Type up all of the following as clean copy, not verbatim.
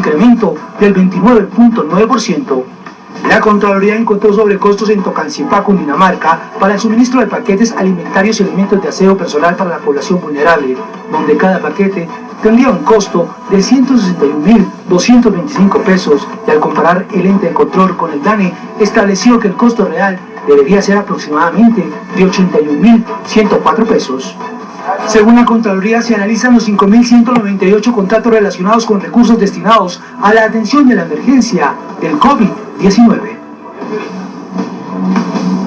incremento del 29.9%. La Contraloría encontró sobrecostos en Tocancipá, Cundinamarca, para el suministro de paquetes alimentarios y elementos de aseo personal para la población vulnerable, donde cada paquete tendría un costo de 161.225 pesos, y al comparar el ente de control con el DANE, estableció que el costo real debería ser aproximadamente de 81.104 pesos. Según la Contraloría, se analizan los 5.198 contratos relacionados con recursos destinados a la atención de la emergencia del COVID-19.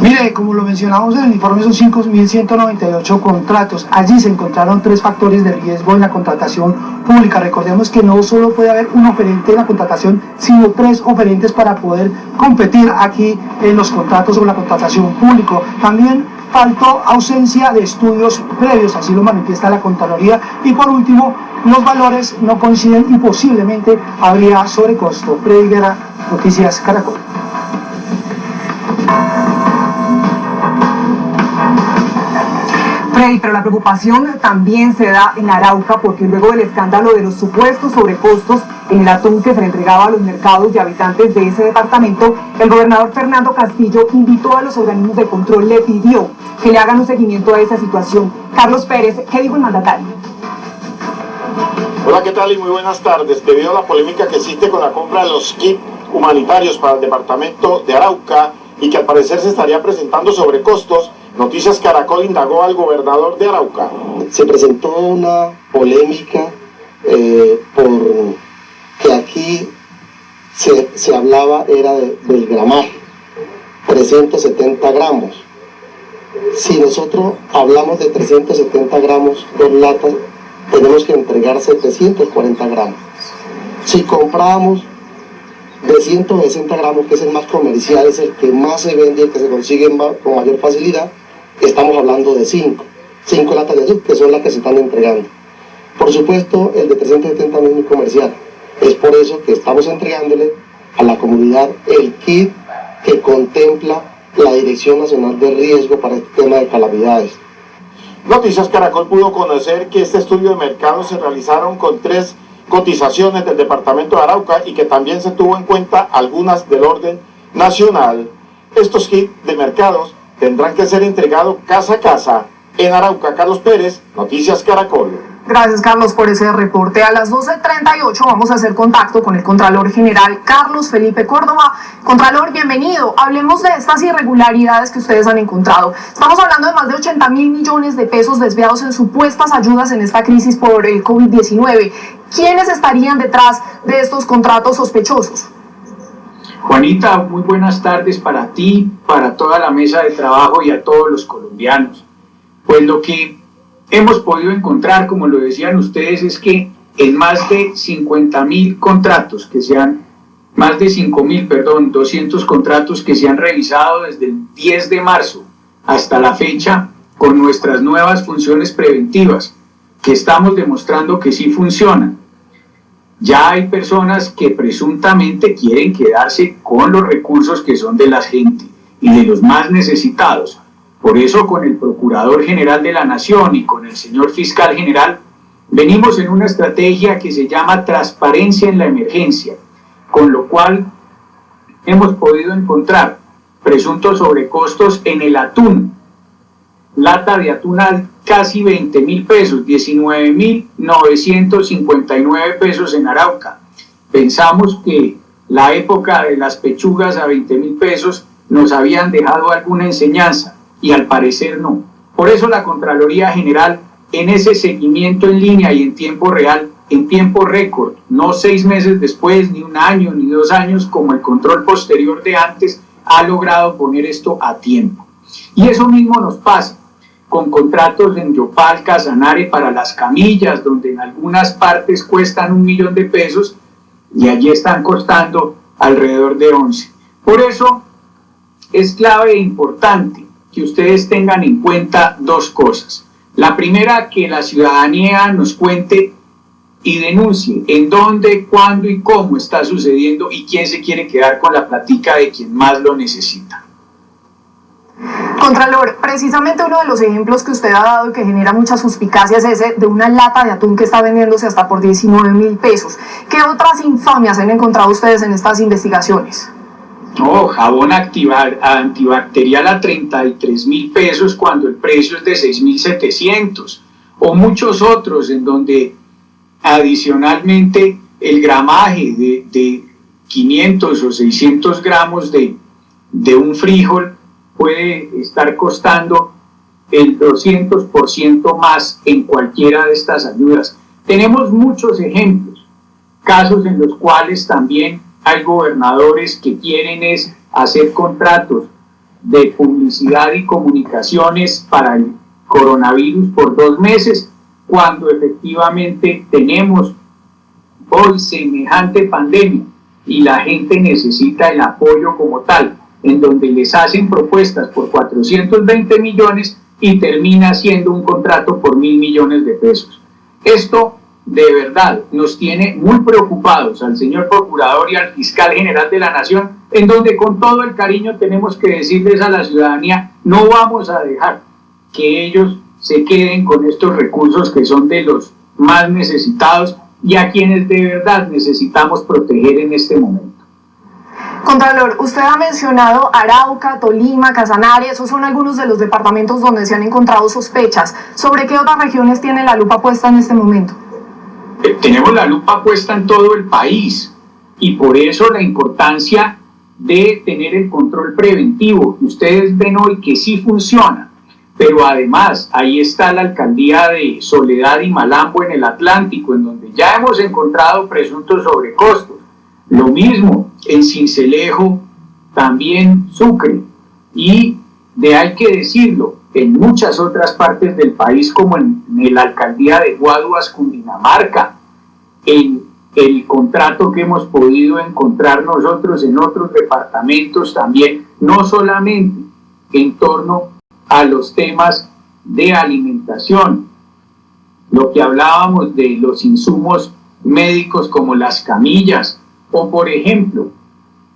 Mire, como lo mencionamos en el informe, son 5.198 contratos. Allí se encontraron 3 factores de riesgo en la contratación pública. Recordemos que no solo puede haber un oferente en la contratación, sino 3 oferentes para poder competir aquí en los contratos o la contratación pública. También faltó ausencia de estudios previos, así lo manifiesta la Contraloría. Y por último, los valores no coinciden y posiblemente habría sobrecosto. Freddy Guerra, Noticias Caracol. Freddy, pero la preocupación también se da en Arauca, porque luego del escándalo de los supuestos sobrecostos en el atún que se le entregaba a los mercados y habitantes de ese departamento, el gobernador Fernando Castillo invitó a los organismos de control, le pidió que le hagan un seguimiento a esa situación. Carlos Pérez, ¿qué dijo el mandatario? Hola, ¿qué tal? Y muy buenas tardes. Debido a la polémica que existe con la compra de los kits humanitarios para el departamento de Arauca y que al parecer se estaría presentando sobrecostos, Noticias Caracol indagó al gobernador de Arauca. Se presentó una polémica porque aquí se hablaba era del gramaje, 370 gramos. Si nosotros hablamos de 370 gramos, 2 latas, tenemos que entregar 740 gramos. Si compramos de 160 gramos, que es el más comercial, es el que más se vende, el que se consigue con mayor facilidad, estamos hablando de 5 latas de azúcar, que son las que se están entregando. Por supuesto, el de 370 no es muy comercial. Es por eso que estamos entregándole a la comunidad el kit que contempla la Dirección Nacional de Riesgo para este tema de calamidades. Noticias Caracol pudo conocer que este estudio de mercado se realizaron con 3 cotizaciones del departamento de Arauca y que también se tuvo en cuenta algunas del orden nacional. Estos kits de mercados tendrán que ser entregados casa a casa en Arauca. Carlos Pérez, Noticias Caracol. Gracias, Carlos, por ese reporte. A las 12:38 vamos a hacer contacto con el Contralor General Carlos Felipe Córdoba. Contralor, bienvenido. Hablemos de estas irregularidades que ustedes han encontrado. Estamos hablando de más de 80.000 millones de pesos desviados en supuestas ayudas en esta crisis por el COVID-19. ¿Quiénes estarían detrás de estos contratos sospechosos? Juanita, muy buenas tardes para ti, para toda la mesa de trabajo y a todos los colombianos. Pues lo que hemos podido encontrar, como lo decían ustedes, es que en más de 50.000 contratos más de 200 contratos que se han revisado desde el 10 de marzo hasta la fecha con nuestras nuevas funciones preventivas, que estamos demostrando que sí funcionan. Ya hay personas que presuntamente quieren quedarse con los recursos que son de la gente y de los más necesitados. Por eso, con el Procurador General de la Nación y con el señor Fiscal General, venimos en una estrategia que se llama transparencia en la emergencia, con lo cual hemos podido encontrar presuntos sobrecostos en el atún. Lata de atún a casi 20.000 pesos, 19.959 pesos en Arauca. Pensamos que la época de las pechugas a 20.000 pesos nos habían dejado alguna enseñanza y al parecer no. Por eso la Contraloría General, en ese seguimiento en línea y en tiempo real, en tiempo récord, no 6 meses después, ni 1 año, ni 2 años, como el control posterior de antes, ha logrado poner esto a tiempo. Y eso mismo nos pasa con contratos en Yopal, Casanare para las camillas, donde en algunas partes cuestan 1 millón de pesos y allí están costando alrededor de 11. Por eso es clave e importante que ustedes tengan en cuenta 2 cosas. La primera, que la ciudadanía nos cuente y denuncie en dónde, cuándo y cómo está sucediendo y quién se quiere quedar con la platica de quien más lo necesita. Contralor, precisamente uno de los ejemplos que usted ha dado y que genera muchas suspicacias es ese de una lata de atún que está vendiéndose hasta por 19.000 pesos. ¿Qué otras infamias han encontrado ustedes en estas investigaciones? No, jabón antibacterial a 33.000 pesos cuando el precio es de 6.700. O muchos otros en donde adicionalmente el gramaje de 500 o 600 gramos de un frijol puede estar costando el 200% más en cualquiera de estas ayudas. Tenemos muchos ejemplos, casos en los cuales también hay gobernadores que quieren es hacer contratos de publicidad y comunicaciones para el coronavirus por 2 meses, cuando efectivamente tenemos hoy semejante pandemia y la gente necesita el apoyo como tal, en donde les hacen propuestas por 420 millones y termina siendo un contrato por 1.000 millones de pesos. Esto de verdad nos tiene muy preocupados al señor procurador y al fiscal general de la Nación, en donde con todo el cariño tenemos que decirles a la ciudadanía, no vamos a dejar que ellos se queden con estos recursos que son de los más necesitados y a quienes de verdad necesitamos proteger en este momento. Contralor, usted ha mencionado Arauca, Tolima, Casanare, esos son algunos de los departamentos donde se han encontrado sospechas. ¿Sobre qué otras regiones tiene la lupa puesta en este momento? Tenemos la lupa puesta en todo el país y por eso la importancia de tener el control preventivo. Ustedes ven hoy que sí funciona, pero además ahí está la alcaldía de Soledad y Malambo en el Atlántico, en donde ya hemos encontrado presuntos sobrecostos. Lo mismo en Sincelejo, también Sucre, y hay que decirlo, en muchas otras partes del país, como en la alcaldía de Guaduas, Cundinamarca, en el contrato que hemos podido encontrar nosotros en otros departamentos también, no solamente en torno a los temas de alimentación, lo que hablábamos de los insumos médicos como las camillas, o por ejemplo,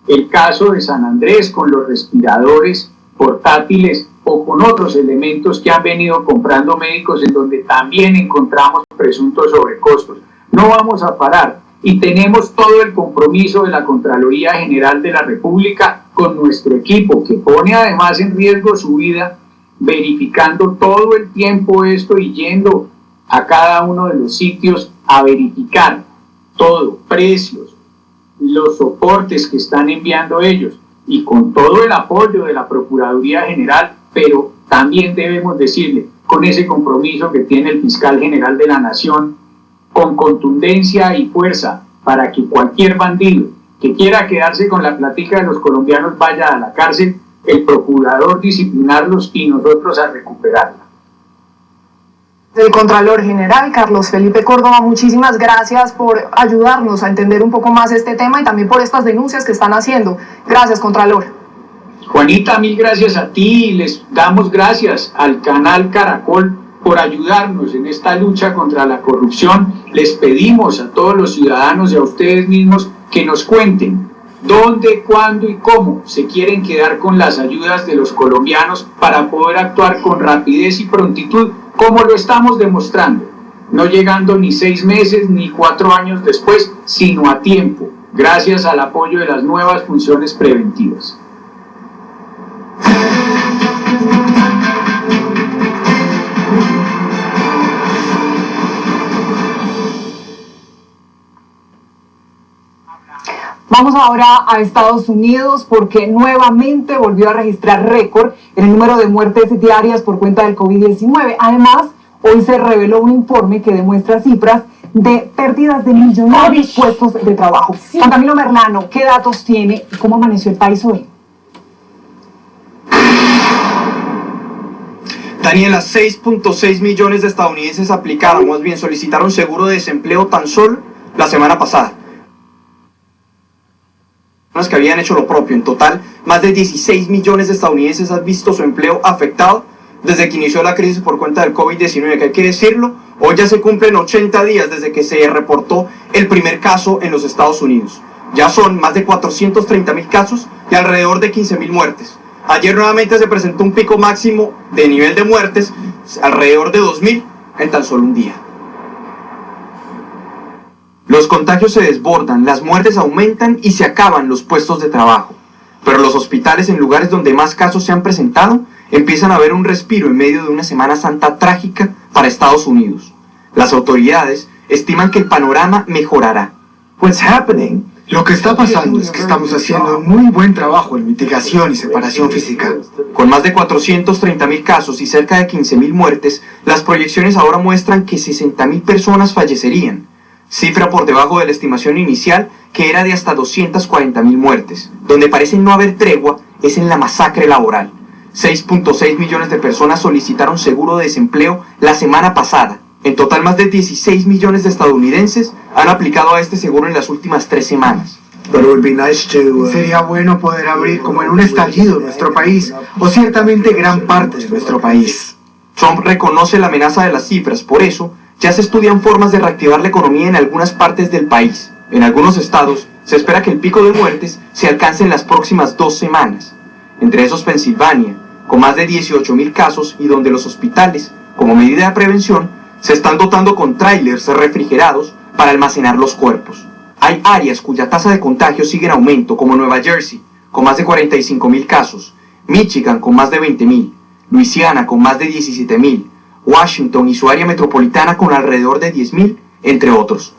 el caso de San Andrés con los respiradores portátiles o con otros elementos que han venido comprando médicos en donde también encontramos presuntos sobrecostos. No vamos a parar y tenemos todo el compromiso de la Contraloría General de la República con nuestro equipo que pone además en riesgo su vida verificando todo el tiempo esto y yendo a cada uno de los sitios a verificar todo, precios, los soportes que están enviando ellos y con todo el apoyo de la Procuraduría General, pero también debemos decirle, con ese compromiso que tiene el fiscal general de la Nación, con contundencia y fuerza para que cualquier bandido que quiera quedarse con la platica de los colombianos vaya a la cárcel, el procurador disciplinarlos y nosotros a recuperarla. El Contralor General Carlos Felipe Córdoba, muchísimas gracias por ayudarnos a entender un poco más este tema y también por estas denuncias que están haciendo. Gracias, Contralor. Juanita, mil gracias a ti y les damos gracias al canal Caracol por ayudarnos en esta lucha contra la corrupción. Les pedimos a todos los ciudadanos y a ustedes mismos que nos cuenten dónde, cuándo y cómo se quieren quedar con las ayudas de los colombianos para poder actuar con rapidez y prontitud, como lo estamos demostrando, no llegando ni 6 meses ni 4 años después, sino a tiempo, gracias al apoyo de las nuevas funciones preventivas. Vamos ahora a Estados Unidos porque nuevamente volvió a registrar récord en el número de muertes diarias por cuenta del COVID-19. Además, hoy se reveló un informe que demuestra cifras de pérdidas de millonarios puestos de trabajo. Sí. Juan Camilo Merlano, ¿qué datos tiene y cómo amaneció el país hoy? Daniela, 6.6 millones de estadounidenses aplicaron, más bien solicitaron seguro de desempleo tan solo la semana pasada. Que habían hecho lo propio. En total, más de 16 millones de estadounidenses han visto su empleo afectado desde que inició la crisis por cuenta del COVID-19, que hay que decirlo, hoy ya se cumplen 80 días desde que se reportó el primer caso en los Estados Unidos. Ya son más de 430.000 casos y alrededor de 15.000 muertes. Ayer nuevamente se presentó un pico máximo de nivel de muertes, alrededor de 2.000 en tan solo un día. Los contagios se desbordan, las muertes aumentan y se acaban los puestos de trabajo. Pero los hospitales en lugares donde más casos se han presentado empiezan a ver un respiro en medio de una Semana Santa trágica para Estados Unidos. Las autoridades estiman que el panorama mejorará. What's happening? Lo que está pasando es que estamos haciendo un muy buen trabajo en mitigación y separación física. Con más de 430.000 casos y cerca de 15.000 muertes, las proyecciones ahora muestran que 60.000 personas fallecerían, cifra por debajo de la estimación inicial que era de hasta 240.000 muertes. Donde parece no haber tregua es en la masacre laboral. 6.6 millones de personas solicitaron seguro de desempleo la semana pasada. En total, más de 16 millones de estadounidenses han aplicado a este seguro en las últimas 3 semanas. Sería bueno poder abrir como en un estallido nuestro país, o ciertamente gran parte de nuestro país. Trump reconoce la amenaza de las cifras, por eso ya se estudian formas de reactivar la economía en algunas partes del país. En algunos estados se espera que el pico de muertes se alcance en las próximas 2 semanas. Entre esos Pensilvania, con más de 18.000 casos y donde los hospitales, como medida de prevención, se están dotando con tráilers refrigerados para almacenar los cuerpos. Hay áreas cuya tasa de contagio sigue en aumento, como Nueva Jersey, con más de 45.000 casos, Michigan con más de 20.000, Luisiana con más de 17.000, Washington y su área metropolitana con alrededor de 10.000, entre otros.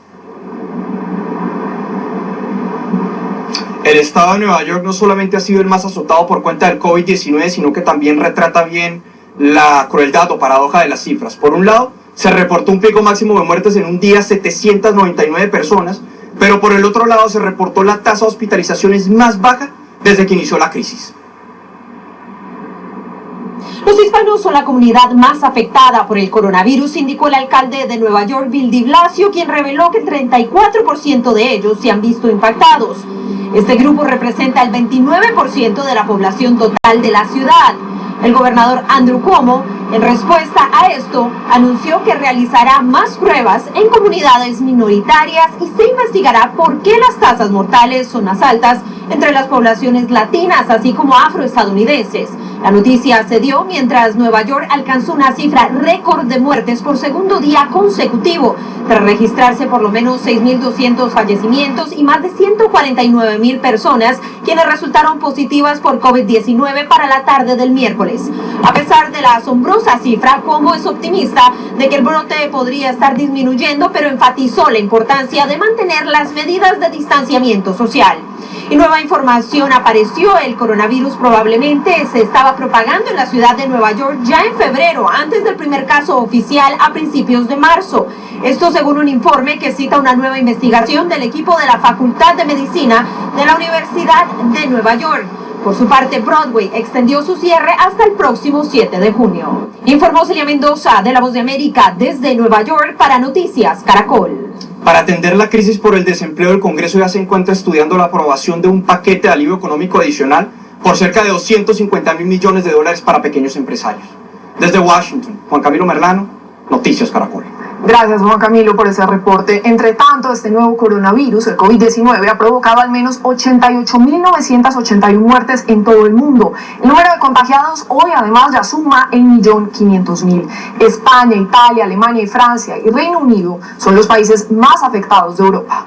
El estado de Nueva York no solamente ha sido el más azotado por cuenta del COVID-19, sino que también retrata bien la crueldad o paradoja de las cifras. Por un lado, se reportó un pico máximo de muertes en un día, 799 personas, pero por el otro lado se reportó la tasa de hospitalizaciones más baja desde que inició la crisis. Los hispanos son la comunidad más afectada por el coronavirus, indicó el alcalde de Nueva York, Bill de Blasio, quien reveló que el 34% de ellos se han visto impactados. Este grupo representa el 29% de la población total de la ciudad. El gobernador Andrew Cuomo, en respuesta a esto, anunció que realizará más pruebas en comunidades minoritarias y se investigará por qué las tasas mortales son más altas entre las poblaciones latinas, así como afroestadounidenses. La noticia se dio mientras Nueva York alcanzó una cifra récord de muertes por segundo día consecutivo, tras registrarse por lo menos 6.200 fallecimientos y más de 149.000 personas quienes resultaron positivas por COVID-19 para la tarde del miércoles. A pesar de la asombrosa cifra, Cuomo es optimista de que el brote podría estar disminuyendo, pero enfatizó la importancia de mantener las medidas de distanciamiento social. Y nueva información apareció: el coronavirus probablemente se estaba propagando en la ciudad de Nueva York ya en febrero, antes del primer caso oficial a principios de marzo. Esto según un informe que cita una nueva investigación del equipo de la Facultad de Medicina de la Universidad de Nueva York. Por su parte, Broadway extendió su cierre hasta el próximo 7 de junio. Informó Celia Mendoza, de La Voz de América, desde Nueva York para Noticias Caracol. Para atender la crisis por el desempleo, el Congreso ya se encuentra estudiando la aprobación de un paquete de alivio económico adicional por cerca de 250.000 millones de dólares para pequeños empresarios. Desde Washington, Juan Camilo Merlano, Noticias Caracol. Gracias, Juan Camilo, por ese reporte. Entre tanto, este nuevo coronavirus, el COVID-19, ha provocado al menos 88.981 muertes en todo el mundo. El número de contagiados hoy, además, ya suma el 1.500.000. España, Italia, Alemania y Francia y Reino Unido son los países más afectados de Europa.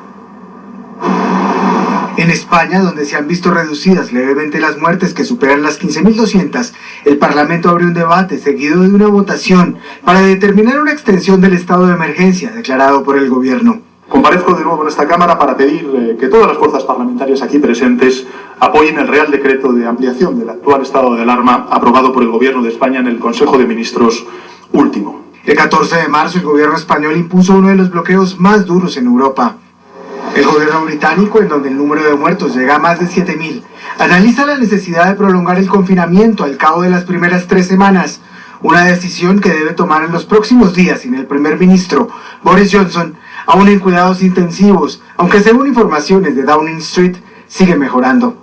En España, donde se han visto reducidas levemente las muertes que superan las 15.200, el Parlamento abrió un debate seguido de una votación para determinar una extensión del estado de emergencia declarado por el gobierno. Comparezco de nuevo en esta Cámara para pedir que todas las fuerzas parlamentarias aquí presentes apoyen el Real Decreto de ampliación del actual estado de alarma aprobado por el Gobierno de España en el Consejo de Ministros último. El 14 de marzo, el gobierno español impuso uno de los bloqueos más duros en Europa. El gobierno británico, en donde el número de muertos llega a más de 7.000, analiza la necesidad de prolongar el confinamiento al cabo de las primeras 3 semanas, una decisión que debe tomar en los próximos días sin el primer ministro, Boris Johnson, aún en cuidados intensivos, aunque según informaciones de Downing Street, sigue mejorando.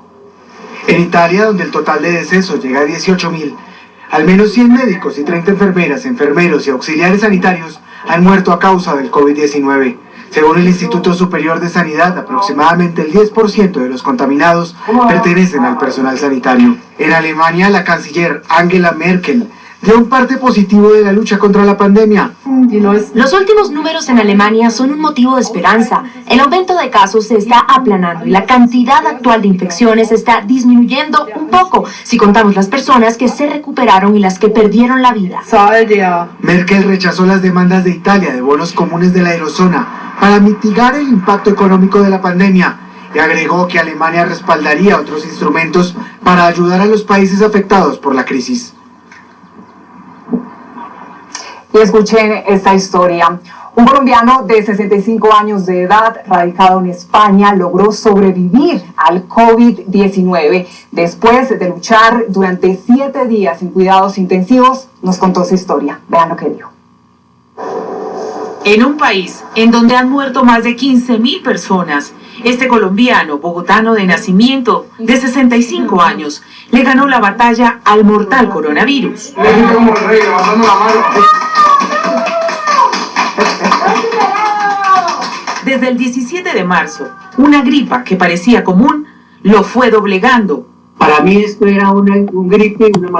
En Italia, donde el total de decesos llega a 18.000, al menos 100 médicos y 30 enfermeras, enfermeros y auxiliares sanitarios han muerto a causa del COVID-19. Según el Instituto Superior de Sanidad, aproximadamente el 10% de los contaminados pertenecen al personal sanitario. En Alemania, la canciller Angela Merkel dio un parte positivo de la lucha contra la pandemia. Los últimos números en Alemania son un motivo de esperanza. El aumento de casos se está aplanando y la cantidad actual de infecciones está disminuyendo un poco si contamos las personas que se recuperaron y las que perdieron la vida. Merkel rechazó las demandas de Italia de bonos comunes de la eurozona para mitigar el impacto económico de la pandemia y agregó que Alemania respaldaría otros instrumentos para ayudar a los países afectados por la crisis. Y escuchen esta historia. Un colombiano de 65 años de edad, radicado en España, logró sobrevivir al COVID-19. Después de luchar durante 7 días en cuidados intensivos, nos contó su historia. Vean lo que dijo. En un país en donde han muerto más de 15.000 personas, este colombiano, bogotano de nacimiento, de 65 años, le ganó la batalla al mortal coronavirus. Desde el 17 de marzo, una gripa que parecía común lo fue doblegando. Para mí esto era un gripe, un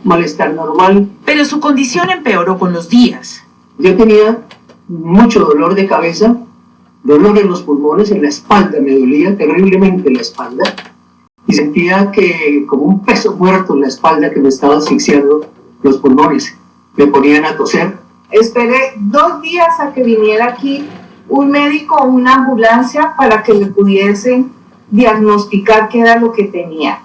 malestar normal. Pero su condición empeoró con los días. Yo tenía mucho dolor de cabeza, dolor en los pulmones, en la espalda, me dolía terriblemente la espalda. Y sentía que como un peso muerto en la espalda que me estaba asfixiando los pulmones. Me ponían a toser. Esperé 2 días a que viniera aquí un médico o una ambulancia para que le pudiesen diagnosticar qué era lo que tenía.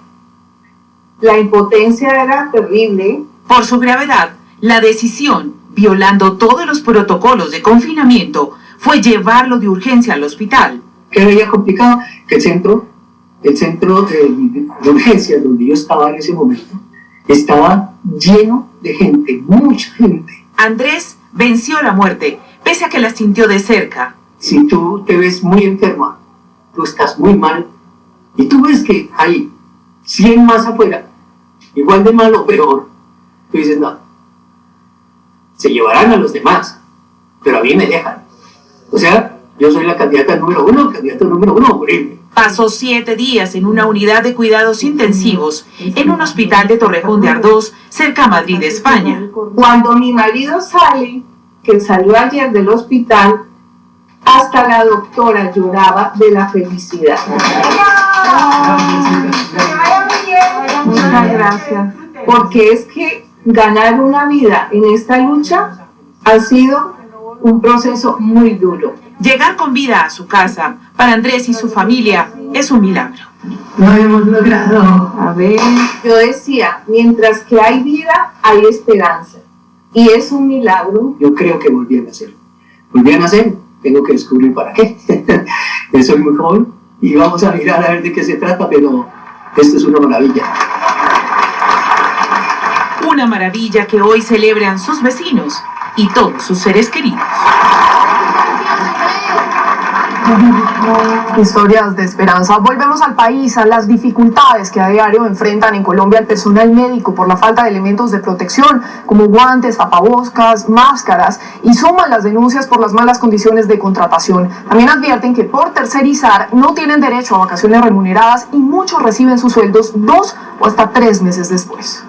La impotencia era terrible. Por su gravedad, la decisión, violando todos los protocolos de confinamiento, fue llevarlo de urgencia al hospital. ¿Qué veía complicado? Que el centro de urgencia donde yo estaba en ese momento estaba lleno de gente, mucha gente. Andrés venció la muerte, pese a que la sintió de cerca. Si tú te ves muy enferma, tú estás muy mal, y tú ves que hay 100 más afuera, igual de mal o peor, tú dices, no, se llevarán a los demás, pero a mí me dejan. O sea, yo soy la candidata número uno a morirme. Pasó 7 días en una unidad de cuidados intensivos en un hospital de Torrejón de Ardoz, cerca a Madrid, España. Cuando mi marido sale, que salió ayer del hospital, hasta la doctora lloraba de la felicidad. Muchas gracias. Porque es que ganar una vida en esta lucha ha sido un proceso muy duro. Llegar con vida a su casa, para Andrés y su familia, es un milagro. Lo hemos logrado. A ver, yo decía, mientras que hay vida, hay esperanza. Y es un milagro. Yo creo que volví a nacer. Volví a nacer, tengo que descubrir para qué. Soy muy joven y vamos a mirar a ver de qué se trata, pero esto es una maravilla. Una maravilla que hoy celebran sus vecinos y todos sus seres queridos. Historias de esperanza. Volvemos al país, a las dificultades que a diario enfrentan en Colombia el personal médico por la falta de elementos de protección como guantes, tapabocas, máscaras, y suman las denuncias por las malas condiciones de contratación. También advierten que por tercerizar no tienen derecho a vacaciones remuneradas y muchos reciben sus sueldos 2 o hasta 3 meses después.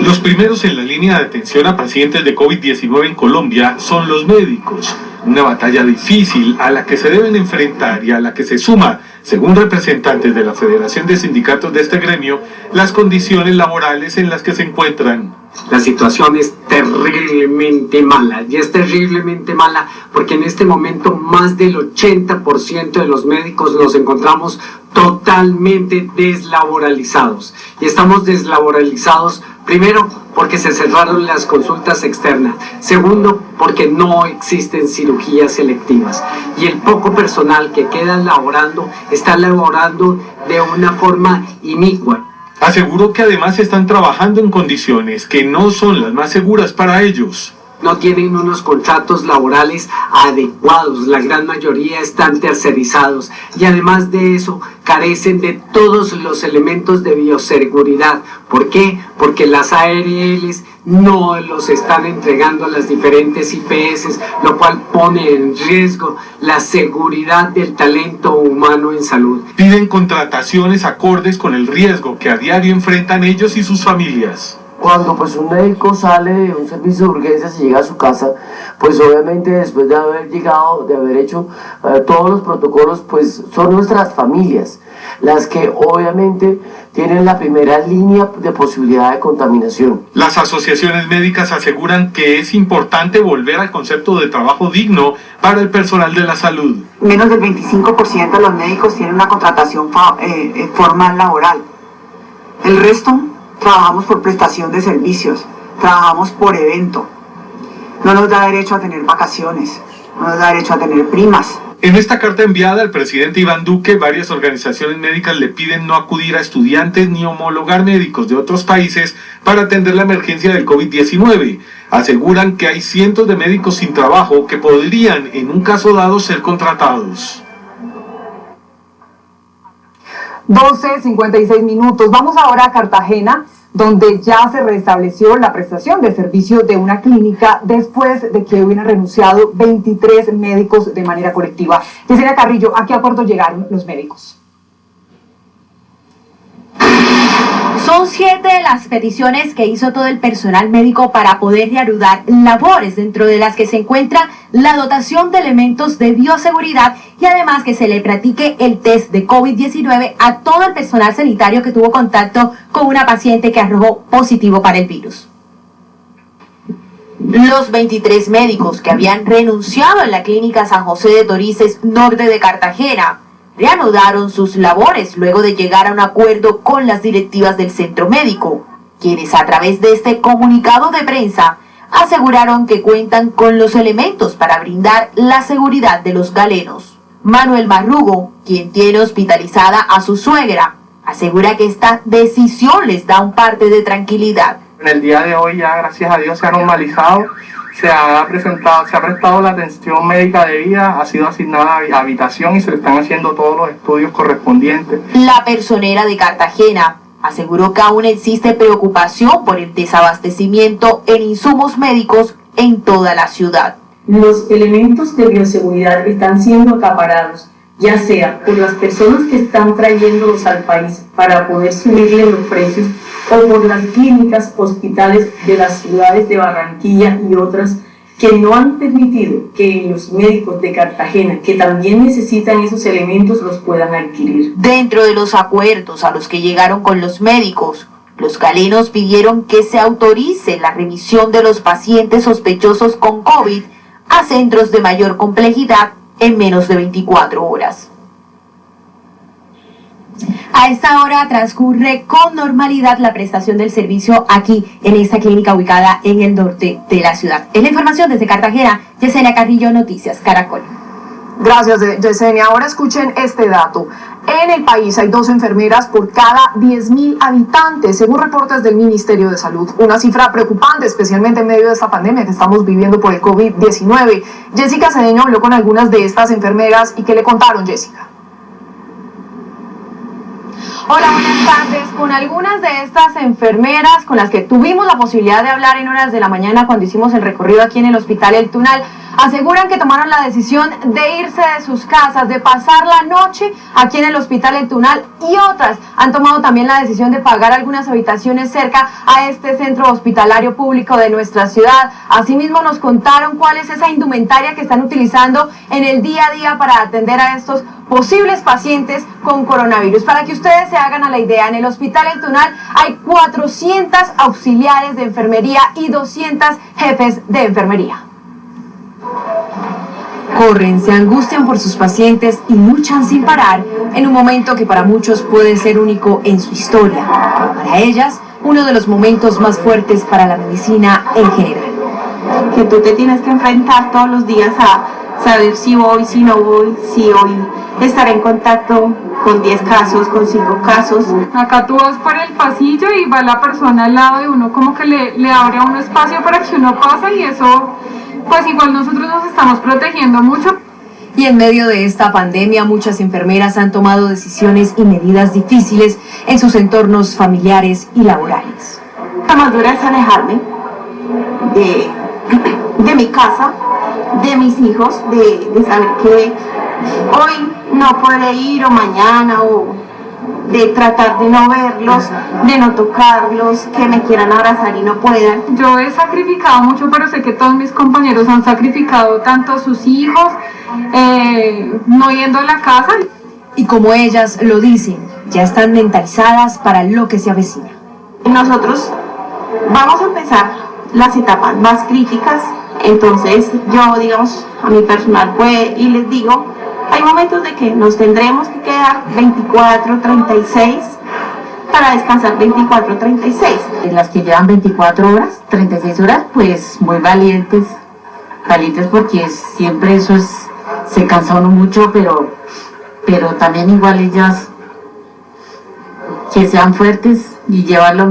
Los primeros en la línea de atención a pacientes de COVID-19 en Colombia son los médicos. Una batalla difícil a la que se deben enfrentar y a la que se suma, según representantes de la Federación de Sindicatos de este gremio, las condiciones laborales en las que se encuentran. La situación es terriblemente mala, y es terriblemente mala porque en este momento más del 80% de los médicos nos encontramos totalmente deslaboralizados. Y estamos deslaboralizados primero porque se cerraron las consultas externas, segundo porque no existen cirugías selectivas y el poco personal que queda laborando está laborando de una forma inicua. Aseguró que además están trabajando en condiciones que no son las más seguras para ellos. no tienen unos contratos laborales adecuados, la gran mayoría están tercerizados y además de eso carecen de todos los elementos de bioseguridad. ¿Por qué? Porque las ARLs no los están entregando a las diferentes IPS, lo cual pone en riesgo la seguridad del talento humano en salud. Piden contrataciones acordes con el riesgo que a diario enfrentan ellos y sus familias. Cuando pues un médico sale de un servicio de urgencias y llega a su casa, pues obviamente después de haber llegado, de haber hecho todos los protocolos, pues son nuestras familias las que obviamente tienen la primera línea de posibilidad de contaminación. Las asociaciones médicas aseguran que es importante volver al concepto de trabajo digno para el personal de la salud. Menos del 25% de los médicos tienen una contratación formal laboral. El resto trabajamos por prestación de servicios, trabajamos por evento. No nos da derecho a tener vacaciones, no nos da derecho a tener primas. En esta carta enviada al presidente Iván Duque, varias organizaciones médicas le piden no acudir a estudiantes ni homologar médicos de otros países para atender la emergencia del COVID-19. Aseguran que hay cientos de médicos sin trabajo que podrían, en un caso dado, ser contratados. 12:56 minutos. Vamos ahora a Cartagena, donde ya se restableció la prestación del servicio de una clínica después de que hubieran renunciado 23 médicos de manera colectiva. Yesenia Carrillo, ¿a qué acuerdo llegaron los médicos? Son 7 de las peticiones que hizo todo el personal médico para poder reanudar labores, dentro de las que se encuentra la dotación de elementos de bioseguridad y además que se le practique el test de COVID-19 a todo el personal sanitario que tuvo contacto con una paciente que arrojó positivo para el virus. Los 23 médicos que habían renunciado en la clínica San José de Torices, norte de Cartagena, reanudaron sus labores luego de llegar a un acuerdo con las directivas del centro médico, quienes a través de este comunicado de prensa aseguraron que cuentan con los elementos para brindar la seguridad de los galenos. Manuel Marrugo, quien tiene hospitalizada a su suegra, asegura que esta decisión les da un parte de tranquilidad. En el día de hoy ya, gracias a Dios, se ha normalizado. Se ha prestado la atención médica debida, ha sido asignada a habitación y se le están haciendo todos los estudios correspondientes. La personera de Cartagena aseguró que aún existe preocupación por el desabastecimiento en insumos médicos en toda la ciudad. Los elementos de bioseguridad están siendo acaparados, ya sea por las personas que están trayéndolos al país para poder subirle los precios, o por las clínicas, hospitales de las ciudades de Barranquilla y otras que no han permitido que los médicos de Cartagena, que también necesitan esos elementos, los puedan adquirir. Dentro de los acuerdos a los que llegaron con los médicos, los galenos pidieron que se autorice la remisión de los pacientes sospechosos con COVID a centros de mayor complejidad en menos de 24 horas. A esta hora transcurre con normalidad la prestación del servicio aquí en esta clínica ubicada en el norte de la ciudad. Es la información desde Cartagena. Yesenia Carrillo, Noticias Caracol. Gracias, Yesenia. Ahora escuchen este dato. En el país hay 2 enfermeras por cada 10.000 habitantes, según reportes del Ministerio de Salud. Una cifra preocupante, especialmente en medio de esta pandemia que estamos viviendo por el COVID-19. Jessica Cedeño habló con algunas de estas enfermeras y ¿qué le contaron, Jessica? Hola, buenas tardes. Con algunas de estas enfermeras con las que tuvimos la posibilidad de hablar en horas de la mañana cuando hicimos el recorrido aquí en el Hospital El Tunal, aseguran que tomaron la decisión de irse de sus casas, de pasar la noche aquí en el Hospital El Tunal, y otras han tomado también la decisión de pagar algunas habitaciones cerca a este centro hospitalario público de nuestra ciudad. Asimismo nos contaron cuál es esa indumentaria que están utilizando en el día a día para atender a estos posibles pacientes con coronavirus. Para que ustedes se hagan a la idea, en el Hospital El Tunal hay 400 auxiliares de enfermería y 200 jefes de enfermería. Corren, se angustian por sus pacientes y luchan sin parar en un momento que para muchos puede ser único en su historia. Para ellas, uno de los momentos más fuertes para la medicina en general. Que tú te tienes que enfrentar todos los días a saber si voy, si no voy, si hoy estaré en contacto con 10 casos, con 5 casos. Acá tú vas por el pasillo y va la persona al lado de uno, como que le abre a uno espacio para que uno pase, y eso, pues igual nosotros nos estamos protegiendo mucho. Y en medio de esta pandemia, muchas enfermeras han tomado decisiones y medidas difíciles en sus entornos familiares y laborales. La más dura es alejarme de mi casa, de mis hijos, de saber que hoy no podré ir o mañana, o de tratar de no verlos, de no tocarlos, que me quieran abrazar y no puedan. Yo he sacrificado mucho, pero sé que todos mis compañeros han sacrificado tanto a sus hijos, no yendo a la casa. Y como ellas lo dicen, ya están mentalizadas para lo que se avecina. Nosotros vamos a empezar las etapas más críticas, entonces yo, digamos, a mi personal y les digo, hay momentos de que nos tendremos que quedar 24, 36 para descansar 24, 36. Las que llevan 24 horas, 36 horas, pues muy valientes porque siempre eso se cansa uno mucho, pero también igual ellas que sean fuertes y llevar las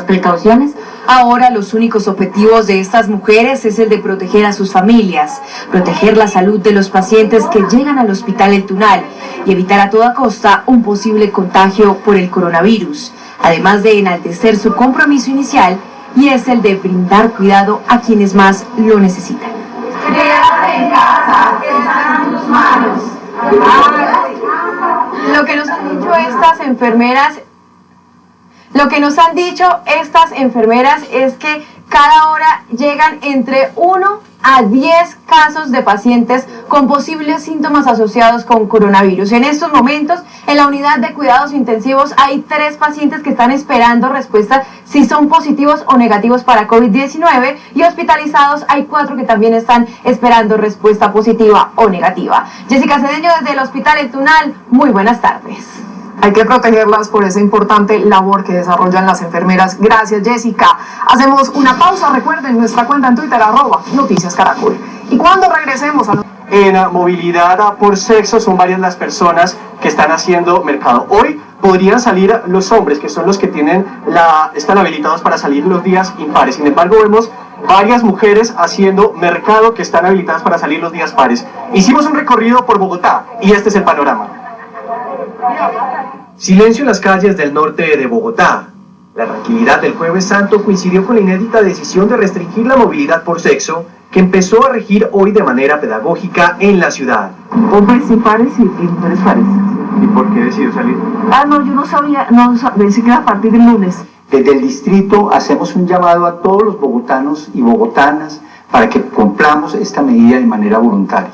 precauciones. Ahora los únicos objetivos de estas mujeres es el de proteger a sus familias, proteger la salud de los pacientes que llegan al Hospital El Tunal y evitar a toda costa un posible contagio por el coronavirus, además de enaltecer su compromiso inicial, y es el de brindar cuidado a quienes más lo necesitan. Quédate en casa, están en tus manos. Lo que nos han dicho estas enfermeras es que cada hora llegan entre 1 a 10 casos de pacientes con posibles síntomas asociados con coronavirus. En estos momentos, en la unidad de cuidados intensivos hay 3 pacientes que están esperando respuesta si son positivos o negativos para COVID-19, y hospitalizados hay 4 que también están esperando respuesta positiva o negativa. Jessica Cedeño desde el Hospital El Tunal, muy buenas tardes. Hay que protegerlas por esa importante labor que desarrollan las enfermeras. Gracias, Jessica. Hacemos una pausa. Recuerden nuestra cuenta en Twitter, @NoticiasCaracol. Y cuando regresemos a... En movilidad por sexo son varias las personas que están haciendo mercado. Hoy podrían salir los hombres, que son los que están habilitados para salir los días impares. Sin embargo, vemos varias mujeres haciendo mercado que están habilitadas para salir los días pares. Hicimos un recorrido por Bogotá y este es el panorama. Silencio en las calles del norte de Bogotá. La tranquilidad del Jueves Santo coincidió con la inédita decisión de restringir la movilidad por sexo, que empezó a regir hoy de manera pedagógica en la ciudad. Hombres impares y mujeres pares. ¿Y por qué decidió salir? No, yo no sabía, pensé que era a partir del lunes. Desde el distrito hacemos un llamado a todos los bogotanos y bogotanas para que cumplamos esta medida de manera voluntaria.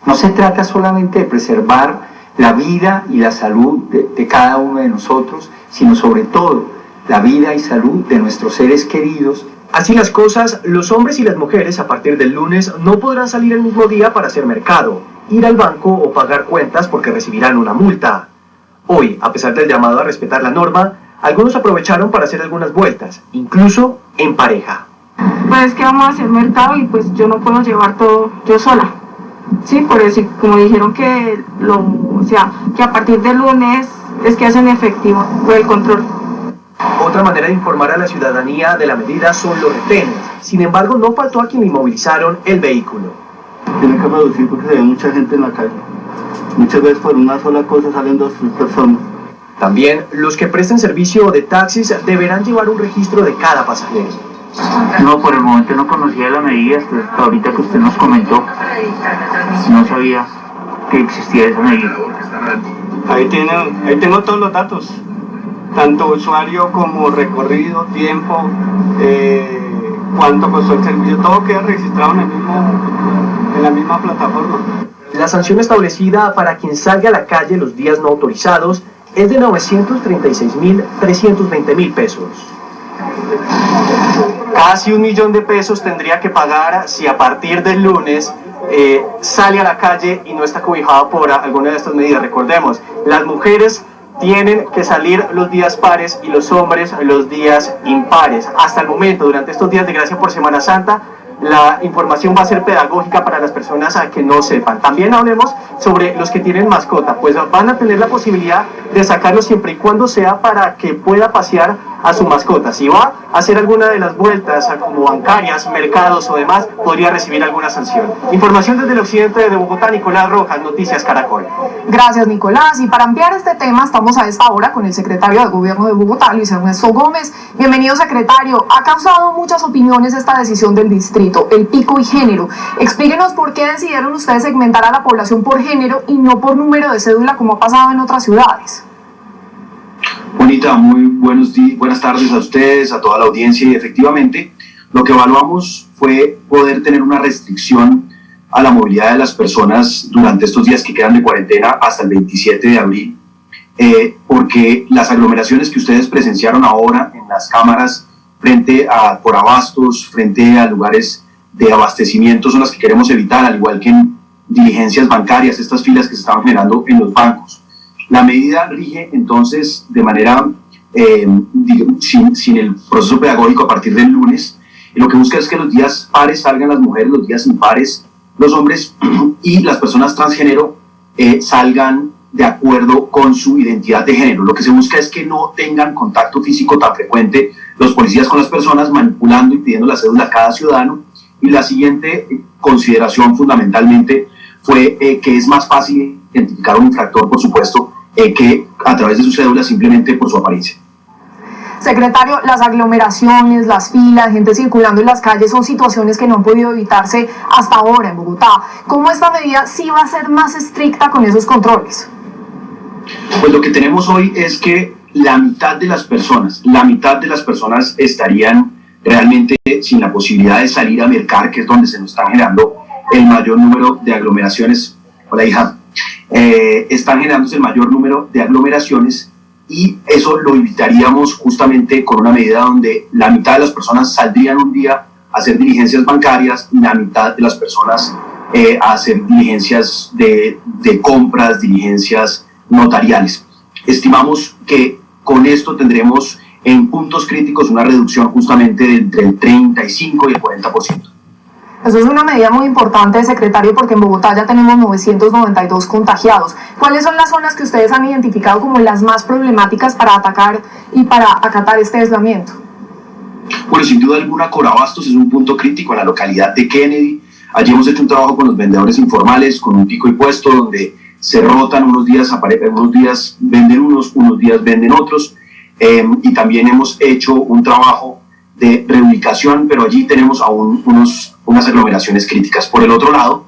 No se trata solamente de preservar la vida y la salud de cada uno de nosotros, sino sobre todo la vida y salud de nuestros seres queridos. Así las cosas, los hombres y las mujeres a partir del lunes no podrán salir el mismo día para hacer mercado, ir al banco o pagar cuentas porque recibirán una multa. Hoy, a pesar del llamado a respetar la norma, algunos aprovecharon para hacer algunas vueltas, incluso en pareja. Pues que vamos a hacer mercado y pues yo no puedo llevar todo yo sola. Sí, por eso, como dijeron que a partir del lunes es que hacen efectivo el control. Otra manera de informar a la ciudadanía de la medida son los retenes. Sin embargo, no faltó a quien le inmovilizaron el vehículo. Tienen que reducir porque se ve mucha gente en la calle. Muchas veces por una sola cosa salen 2 o 3 personas. También los que presten servicio de taxis deberán llevar un registro de cada pasajero. No, por el momento no conocía la medida, hasta ahorita que usted nos comentó, no sabía que existía esa medida. Ahí tengo todos los datos, tanto usuario como recorrido, tiempo, cuánto costó el servicio, todo queda registrado en la misma plataforma. La sanción establecida para quien salga a la calle los días no autorizados es de 936.320.000 pesos. Casi 1 millón de pesos tendría que pagar si a partir del lunes sale a la calle y no está cobijado por alguna de estas medidas. Recordemos, las mujeres tienen que salir los días pares y los hombres los días impares. Hasta el momento, durante estos días de gracia por Semana Santa, la información va a ser pedagógica para las personas a que no sepan. También hablemos sobre los que tienen mascota, pues van a tener la posibilidad de sacarlo siempre y cuando sea para que pueda pasear a su mascota. Si va a hacer alguna de las vueltas como bancarias, mercados o demás, podría recibir alguna sanción. Información desde el occidente de Bogotá, Nicolás Rojas, Noticias Caracol. Gracias, Nicolás. Y para ampliar este tema, estamos a esta hora con el secretario de Gobierno de Bogotá, Luis Ernesto Gómez. Bienvenido, secretario. Ha causado muchas opiniones esta decisión del distrito, el pico y género. Explíquenos por qué decidieron ustedes segmentar a la población por género y no por número de cédula como ha pasado en otras ciudades. Bonita, muy buenas tardes a ustedes, a toda la audiencia, y efectivamente lo que evaluamos fue poder tener una restricción a la movilidad de las personas durante estos días que quedan de cuarentena hasta el 27 de abril, porque las aglomeraciones que ustedes presenciaron ahora en las cámaras por abastos, frente a lugares de abastecimiento son las que queremos evitar, al igual que en diligencias bancarias, estas filas que se estaban generando en los bancos. La medida rige entonces de manera sin el proceso pedagógico a partir del lunes, y lo que busca es que los días pares salgan las mujeres, los días impares los hombres, y las personas transgénero salgan de acuerdo con su identidad de género. Lo que se busca es que no tengan contacto físico tan frecuente los policías con las personas, manipulando y pidiendo la cédula a cada ciudadano. Y la siguiente consideración fundamentalmente fue que es más fácil identificar un infractor, por supuesto, que a través de su cédula, simplemente por su apariencia. Secretario, las aglomeraciones, las filas, gente circulando en las calles son situaciones que no han podido evitarse hasta ahora en Bogotá. ¿Cómo esta medida sí va a ser más estricta con esos controles? Pues lo que tenemos hoy es que la mitad de las personas estarían realmente sin la posibilidad de salir a mercar, que es donde se nos están generando el mayor número de aglomeraciones. Hola, hija. Están generándose el mayor número de aglomeraciones, y eso lo evitaríamos justamente con una medida donde la mitad de las personas saldrían un día a hacer diligencias bancarias y la mitad de las personas a hacer diligencias de compras, diligencias notariales. Estimamos que con esto tendremos en puntos críticos una reducción justamente de entre el 35 y el 40%. Eso es una medida muy importante, secretario, porque en Bogotá ya tenemos 992 contagiados. ¿Cuáles son las zonas que ustedes han identificado como las más problemáticas para atacar y para acatar este aislamiento? Bueno, sin duda alguna, Corabastos es un punto crítico en la localidad de Kennedy. Allí hemos hecho un trabajo con los vendedores informales, con un pico y puesto, donde se rotan, unos días venden unos días venden otros, y también hemos hecho un trabajo de reubicación, pero allí tenemos aún unas aglomeraciones críticas. Por el otro lado,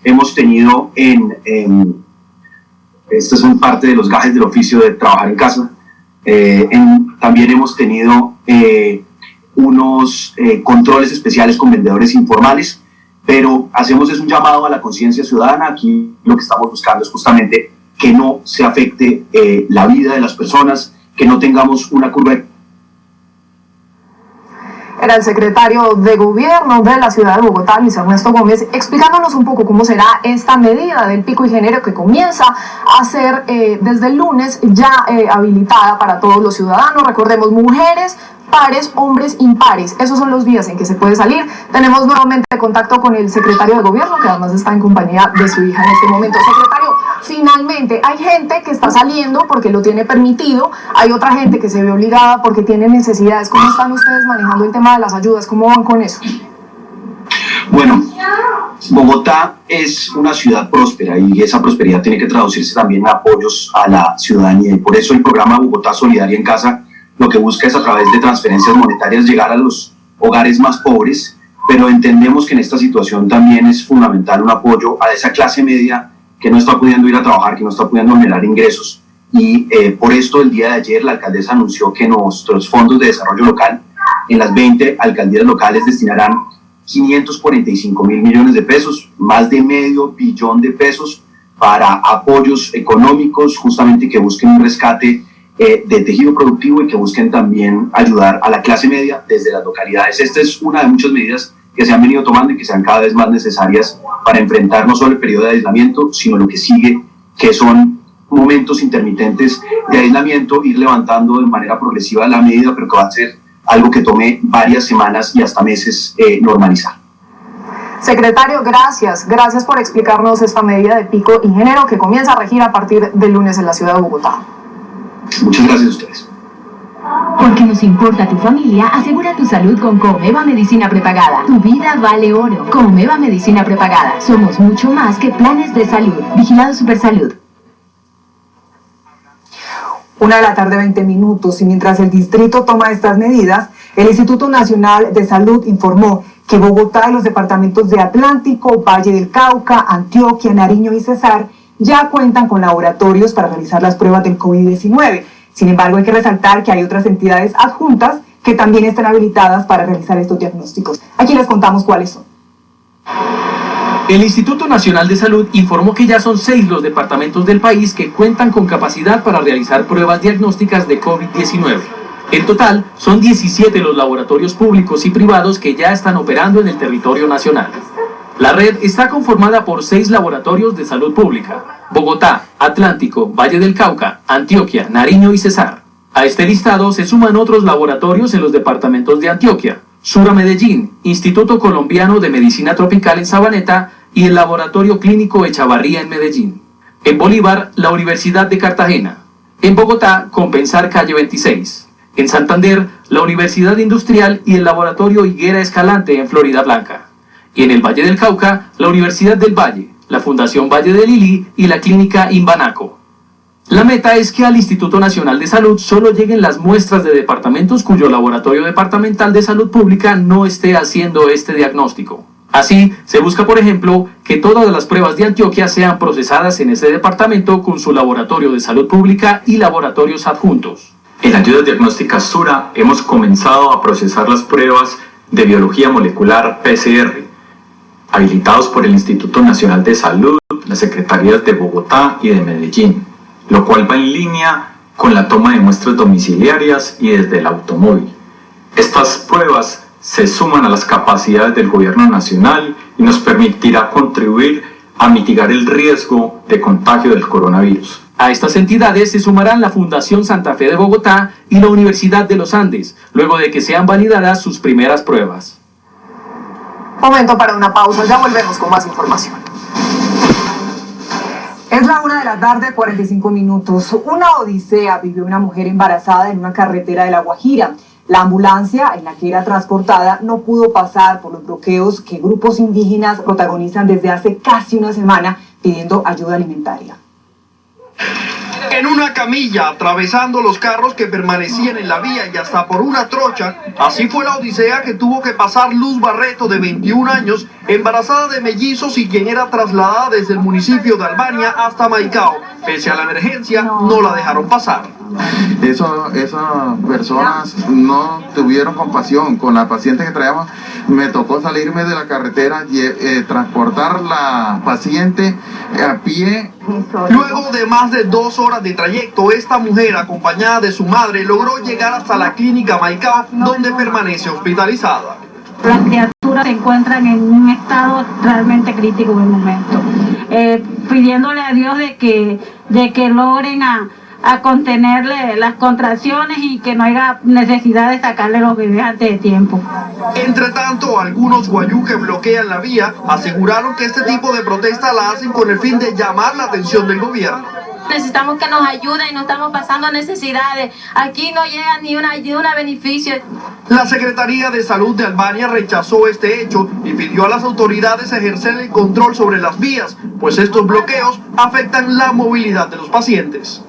hemos tenido estas son parte de los gajes del oficio de trabajar en casa, también hemos tenido unos controles especiales con vendedores informales, pero hacemos un llamado a la conciencia ciudadana. Aquí lo que estamos buscando es justamente que no se afecte la vida de las personas, que no tengamos una curva de... Era el secretario de Gobierno de la ciudad de Bogotá, Luis Ernesto Gómez, explicándonos un poco cómo será esta medida del pico y género que comienza a ser desde el lunes ya habilitada para todos los ciudadanos. Recordemos, mujeres, pares, hombres, impares. Esos son los días en que se puede salir. Tenemos nuevamente contacto con el secretario de Gobierno, que además está en compañía de su hija en este momento. Secretario, finalmente hay gente que está saliendo porque lo tiene permitido, hay otra gente que se ve obligada porque tiene necesidades. ¿Cómo están ustedes manejando el tema de las ayudas? ¿Cómo van con eso? Bueno, Bogotá es una ciudad próspera, y esa prosperidad tiene que traducirse también en apoyos a la ciudadanía, y por eso el programa Bogotá Solidaria en Casa lo que busca es, a través de transferencias monetarias, llegar a los hogares más pobres, pero entendemos que en esta situación también es fundamental un apoyo a esa clase media que no está pudiendo ir a trabajar, que no está pudiendo generar ingresos, y por esto el día de ayer la alcaldesa anunció que nuestros fondos de desarrollo local en las 20 alcaldías locales destinarán 545.000 millones de pesos, más de $500 millones para apoyos económicos, justamente que busquen un rescate de tejido productivo y que busquen también ayudar a la clase media desde las localidades. Esta es una de muchas medidas que se han venido tomando y que sean cada vez más necesarias para enfrentar no solo el periodo de aislamiento, sino lo que sigue, que son momentos intermitentes de aislamiento, ir levantando de manera progresiva la medida, pero que va a ser algo que tome varias semanas y hasta meses normalizar. Secretario, gracias por explicarnos esta medida de pico y género que comienza a regir a partir del lunes en la ciudad de Bogotá. Muchas gracias a ustedes. Porque nos importa tu familia, asegura tu salud con Comeva Medicina Prepagada. Tu vida vale oro. Comeva Medicina Prepagada. Somos mucho más que planes de salud. Vigilado Supersalud. 1:20 y mientras el distrito toma estas medidas, el Instituto Nacional de Salud informó que Bogotá y los departamentos de Atlántico, Valle del Cauca, Antioquia, Nariño y Cesar ya cuentan con laboratorios para realizar las pruebas del COVID-19. Sin embargo, hay que resaltar que hay otras entidades adjuntas que también están habilitadas para realizar estos diagnósticos. Aquí les contamos cuáles son. El Instituto Nacional de Salud informó que ya son 6 los departamentos del país que cuentan con capacidad para realizar pruebas diagnósticas de COVID-19. En total, son 17 los laboratorios públicos y privados que ya están operando en el territorio nacional. La red está conformada por 6 laboratorios de salud pública: Bogotá, Atlántico, Valle del Cauca, Antioquia, Nariño y Cesar. A este listado se suman otros laboratorios en los departamentos de Antioquia, Sura Medellín, Instituto Colombiano de Medicina Tropical en Sabaneta y el Laboratorio Clínico Echavarría en Medellín. En Bolívar, la Universidad de Cartagena. En Bogotá, Compensar Calle 26. En Santander, la Universidad Industrial y el Laboratorio Higuera Escalante en Florida Blanca. Y en el Valle del Cauca, la Universidad del Valle, la Fundación Valle del Lili y la Clínica Imbanaco. La meta es que al Instituto Nacional de Salud solo lleguen las muestras de departamentos cuyo laboratorio departamental de salud pública no esté haciendo este diagnóstico. Así, se busca, por ejemplo, que todas las pruebas de Antioquia sean procesadas en ese departamento con su laboratorio de salud pública y laboratorios adjuntos. En Ayudas Diagnósticas Sura hemos comenzado a procesar las pruebas de biología molecular PCR, habilitados por el Instituto Nacional de Salud, las Secretarías de Bogotá y de Medellín, lo cual va en línea con la toma de muestras domiciliarias y desde el automóvil. Estas pruebas se suman a las capacidades del Gobierno Nacional y nos permitirá contribuir a mitigar el riesgo de contagio del coronavirus. A estas entidades se sumarán la Fundación Santa Fe de Bogotá y la Universidad de los Andes, luego de que sean validadas sus primeras pruebas. Momento para una pausa, ya volvemos con más información. Es la 1:45 p.m. Una odisea vivió una mujer embarazada en una carretera de La Guajira. La ambulancia en la que era transportada no pudo pasar por los bloqueos que grupos indígenas protagonizan desde hace casi una semana pidiendo ayuda alimentaria. En una camilla, atravesando los carros que permanecían en la vía y hasta por una trocha, así fue la odisea que tuvo que pasar Luz Barreto, de 21 años, embarazada de mellizos y quien era trasladada desde el municipio de Albania hasta Maicao. Pese a la emergencia, no la dejaron pasar. Esas personas no tuvieron compasión con la paciente que traíamos. Me tocó salirme de la carretera y transportar la paciente a pie. Luego de más de 2 horas de trayecto, esta mujer, acompañada de su madre, logró llegar hasta la clínica Maicao, donde permanece hospitalizada. Las criaturas se encuentran en un estado realmente crítico en el momento, pidiéndole a Dios de que logren a contenerle las contracciones y que no haya necesidad de sacarle los bebés antes de tiempo. Entre tanto, algunos guayú que bloquean la vía aseguraron que este tipo de protesta la hacen con el fin de llamar la atención del gobierno. Necesitamos que nos ayuden, no estamos pasando necesidades, aquí no llega ni una ayuda, beneficio. La Secretaría de Salud de Albania rechazó este hecho y pidió a las autoridades ejercer el control sobre las vías, pues estos bloqueos afectan la movilidad de los pacientes.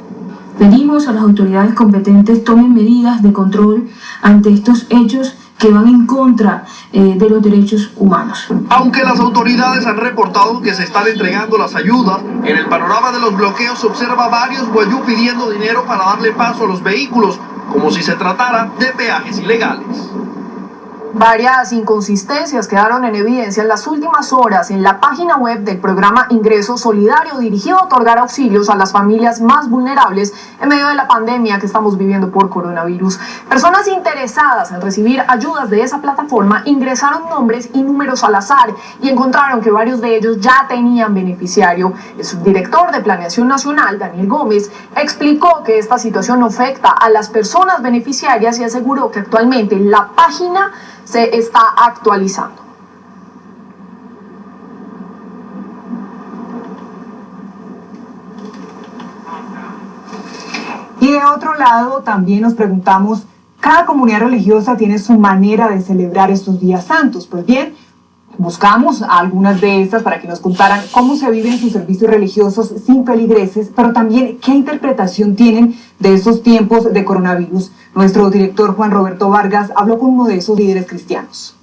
Pedimos a las autoridades competentes tomen medidas de control ante estos hechos que van en contra de los derechos humanos. Aunque las autoridades han reportado que se están entregando las ayudas, en el panorama de los bloqueos se observa varios guayú pidiendo dinero para darle paso a los vehículos, como si se tratara de peajes ilegales. Varias inconsistencias quedaron en evidencia en las últimas horas en la página web del programa Ingreso Solidario, dirigido a otorgar auxilios a las familias más vulnerables en medio de la pandemia que estamos viviendo por coronavirus. Personas interesadas en recibir ayudas de esa plataforma ingresaron nombres y números al azar y encontraron que varios de ellos ya tenían beneficiario. El subdirector de Planeación Nacional, Daniel Gómez, explicó que esta situación afecta a las personas beneficiarias y aseguró que actualmente la página se está actualizando. Y de otro lado, también nos preguntamos, cada comunidad religiosa tiene su manera de celebrar estos días santos. Pues bien, buscamos a algunas de estas para que nos contaran cómo se viven sus servicios religiosos sin feligreses, pero también qué interpretación tienen de estos tiempos de coronavirus. Nuestro director Juan Roberto Vargas habló con uno de esos líderes cristianos.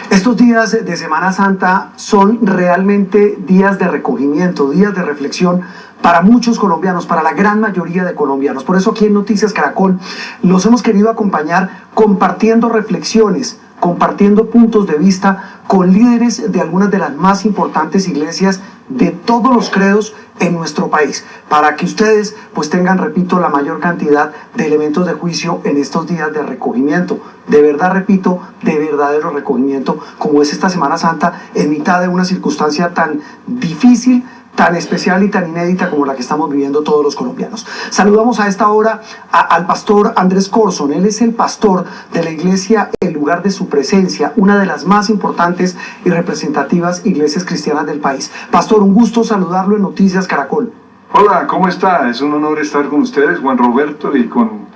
Estos días de Semana Santa son realmente días de recogimiento, días de reflexión para muchos colombianos, para la gran mayoría de colombianos. Por eso aquí en Noticias Caracol los hemos querido acompañar compartiendo reflexiones, compartiendo puntos de vista con líderes de algunas de las más importantes iglesias de todos los credos en nuestro país, para que ustedes pues tengan, repito, la mayor cantidad de elementos de juicio en estos días de recogimiento, de verdad, repito, de verdadero recogimiento, como es esta Semana Santa, en mitad de una circunstancia tan difícil, tan especial y tan inédita como la que estamos viviendo todos los colombianos. Saludamos a esta hora al pastor Andrés Corson. Él es el pastor de la iglesia El Lugar de Su Presencia, una de las más importantes y representativas iglesias cristianas del país. Pastor, un gusto saludarlo en Noticias Caracol. Hola, ¿cómo está? Es un honor estar con ustedes, Juan Roberto, y con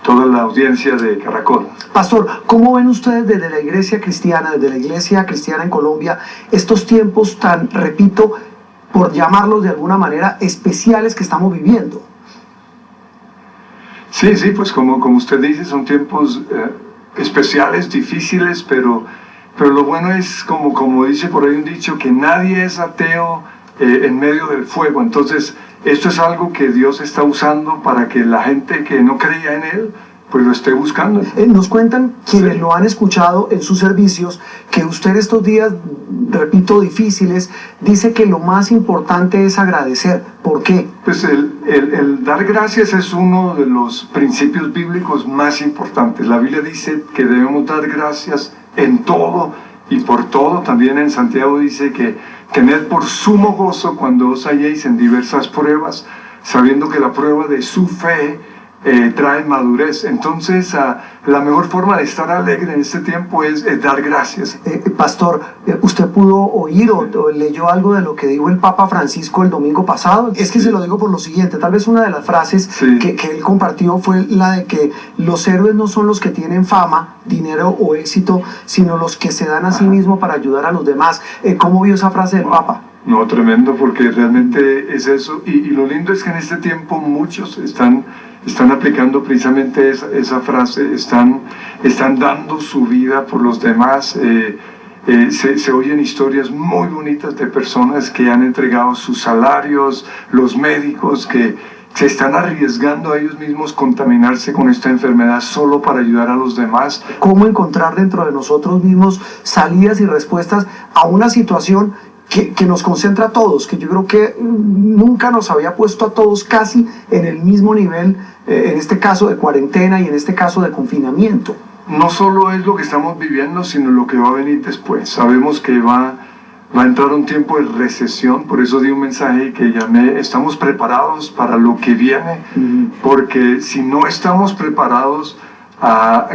toda la audiencia de Caracol. Pastor, ¿cómo ven ustedes desde la iglesia cristiana, desde la iglesia cristiana en Colombia, estos tiempos tan, repito, por llamarlos de alguna manera, especiales que estamos viviendo? Sí, pues como usted dice, son tiempos especiales, difíciles, pero lo bueno es, como dice por ahí un dicho, que nadie es ateo en medio del fuego. Entonces, esto es algo que Dios está usando para que la gente que no creía en Él, pues lo esté buscando. Nos cuentan quienes lo han escuchado en sus servicios que usted estos días, repito, difíciles, dice que lo más importante es agradecer. ¿Por qué? Pues el dar gracias es uno de los principios bíblicos más importantes. La Biblia dice que debemos dar gracias en todo y por todo. También en Santiago dice que tened por sumo gozo cuando os halléis en diversas pruebas, sabiendo que la prueba de su fe trae madurez. Entonces la mejor forma de estar alegre en este tiempo es dar gracias. Pastor, ¿usted pudo oír o leyó algo de lo que dijo el Papa Francisco el domingo pasado? Es que se lo digo por lo siguiente, tal vez una de las frases que él compartió fue la de que los héroes no son los que tienen fama, dinero o éxito, sino los que se dan a sí mismos para ayudar a los demás. ¿Cómo vio esa frase del Papa? No, tremendo, porque realmente es eso, y lo lindo es que en este tiempo muchos están aplicando precisamente esa frase, están dando su vida por los demás. Se oyen historias muy bonitas de personas que han entregado sus salarios, los médicos que se están arriesgando a ellos mismos contaminarse con esta enfermedad solo para ayudar a los demás. ¿Cómo encontrar dentro de nosotros mismos salidas y respuestas a una situación que nos concentra a todos, que yo creo que nunca nos había puesto a todos casi en el mismo nivel, en este caso de cuarentena y en este caso de confinamiento? No solo es lo que estamos viviendo, sino lo que va a venir después. Sabemos que va a entrar un tiempo de recesión, por eso di un mensaje que llamé, estamos preparados para lo que viene, porque si no estamos preparados,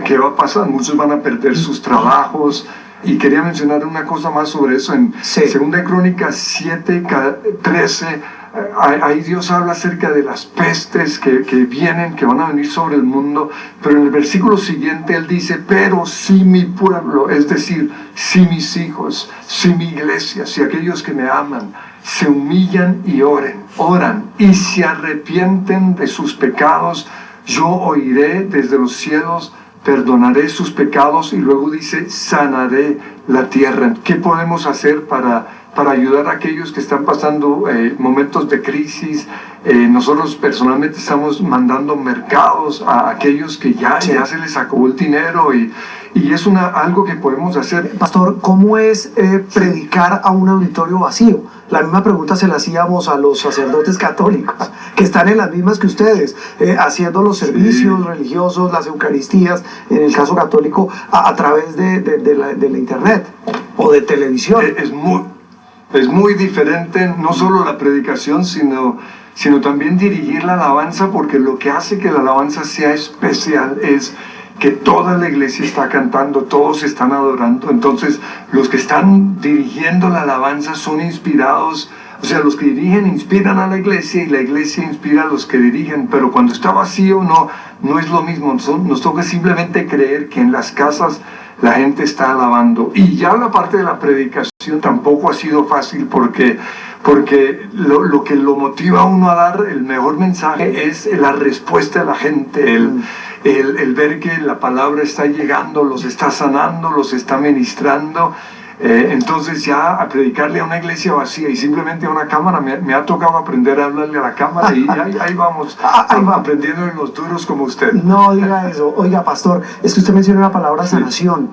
¿qué va a pasar? Muchos van a perder sus trabajos. Y quería mencionar una cosa más sobre eso. En Segunda Crónicas 7:13, ahí Dios habla acerca de las pestes que vienen, que van a venir sobre el mundo, pero en el versículo siguiente Él dice, pero si mi pueblo, es decir, si mis hijos, si mi iglesia, si aquellos que me aman, se humillan y oran y se arrepienten de sus pecados, yo oiré desde los cielos, perdonaré sus pecados, y luego dice, sanaré la tierra. ¿Qué podemos hacer para ayudar a aquellos que están pasando momentos de crisis? Nosotros personalmente estamos mandando mercados a aquellos que ya se les acabó el dinero, y es algo que podemos hacer. Pastor, ¿cómo es predicar a un auditorio vacío? La misma pregunta se la hacíamos a los sacerdotes católicos, que están en las mismas que ustedes, haciendo los servicios religiosos, las eucaristías, en el caso católico, a través de la internet o de televisión. Es muy diferente, no solo la predicación, sino también dirigir la alabanza, porque lo que hace que la alabanza sea especial es que toda la iglesia está cantando, todos están adorando. Entonces los que están dirigiendo la alabanza son inspirados O sea, los que dirigen inspiran a la iglesia y la iglesia inspira a los que dirigen, pero cuando está vacío no es lo mismo. Nos toca simplemente creer que en las casas la gente está alabando. Y ya la parte de la predicación tampoco ha sido fácil porque lo que lo motiva a uno a dar el mejor mensaje es la respuesta de la gente, el ver que la palabra está llegando, los está sanando, los está ministrando. Entonces ya a predicarle a una iglesia vacía y simplemente a una cámara, me ha tocado aprender a hablarle a la cámara y ahí vamos, aprendiendo en los duros como usted. No diga eso. Oiga, pastor, es que usted menciona una palabra sanación,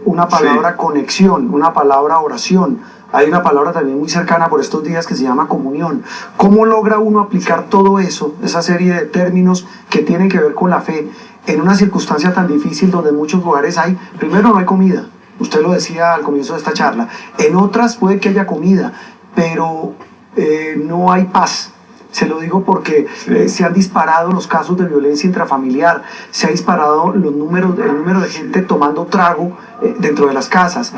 una palabra conexión, una palabra oración. Hay una palabra también muy cercana por estos días que se llama comunión. ¿Cómo logra uno aplicar todo eso, esa serie de términos que tienen que ver con la fe, en una circunstancia tan difícil donde en muchos lugares primero no hay comida? Usted lo decía al comienzo de esta charla. En otras puede que haya comida, pero no hay paz. Se lo digo porque se han disparado los casos de violencia intrafamiliar, se ha disparado el número de gente tomando trago dentro de las casas,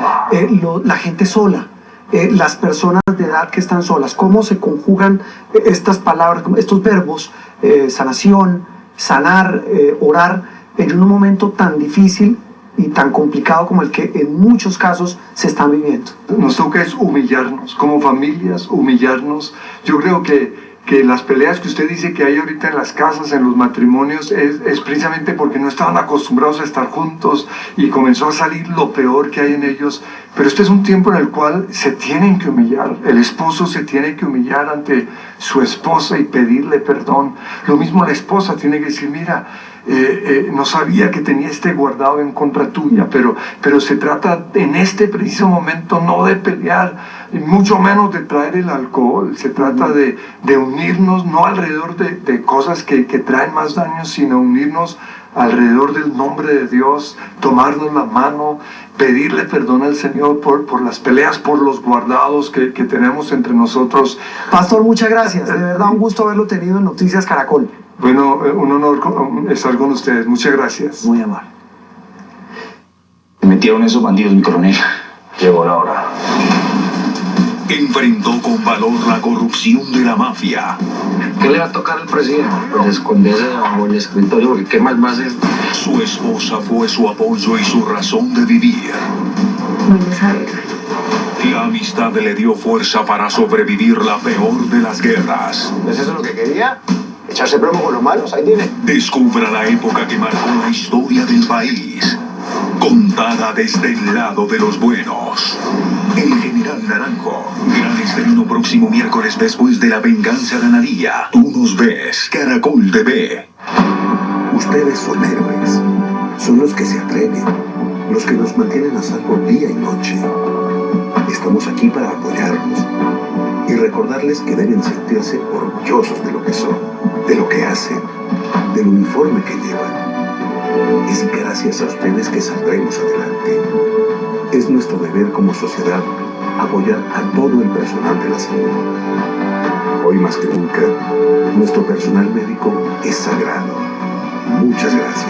la gente sola, las personas de edad que están solas. ¿Cómo se conjugan estas palabras, estos verbos, sanación, sanar, orar, en un momento tan difícil y tan complicado como el que en muchos casos se están viviendo? Nos toca es humillarnos, como familias, humillarnos. Yo creo que las peleas que usted dice que hay ahorita en las casas, en los matrimonios, es precisamente porque no estaban acostumbrados a estar juntos y comenzó a salir lo peor que hay en ellos. Pero este es un tiempo en el cual se tienen que humillar. El esposo se tiene que humillar ante su esposa y pedirle perdón. Lo mismo la esposa tiene que decir, mira, no sabía que tenía guardado en contra tuya, pero se trata en este preciso momento no de pelear, mucho menos de traer el alcohol. Se trata de unirnos, no alrededor de cosas que traen más daño, sino unirnos alrededor del nombre de Dios, tomarnos la mano, pedirle perdón al Señor por las peleas, por los guardados que tenemos entre nosotros. Pastor, muchas gracias, de verdad un gusto haberlo tenido en Noticias Caracol. Bueno, un honor estar con ustedes, muchas gracias. Muy amable. Se metieron esos bandidos, mi coronel. Llegó la hora. Enfrentó con valor la corrupción de la mafia. ¿Qué le va a tocar al presidente? Pues esconderse debajo del escritorio, porque ¿qué más va a hacer? Su esposa fue su apoyo y su razón de vivir. La amistad le dio fuerza para sobrevivir la peor de las guerras. ¿Es eso lo que quería? ¿Echarse plomo con los malos? Ahí tiene. Descubra la época que marcó la historia del país, contada desde el lado de los buenos. El General Naranjo. Gran estreno próximo miércoles después de La Venganza Ganaría. Tú nos ves. Caracol TV. Ustedes son héroes. Son los que se atreven, los que nos mantienen a salvo día y noche. Estamos aquí para apoyarlos y recordarles que deben sentirse orgullosos de lo que son, de lo que hacen, del uniforme que llevan. Es gracias a ustedes que saldremos adelante. Es nuestro deber como sociedad apoyar a todo el personal de la salud. Hoy más que nunca, nuestro personal médico es sagrado. Muchas gracias.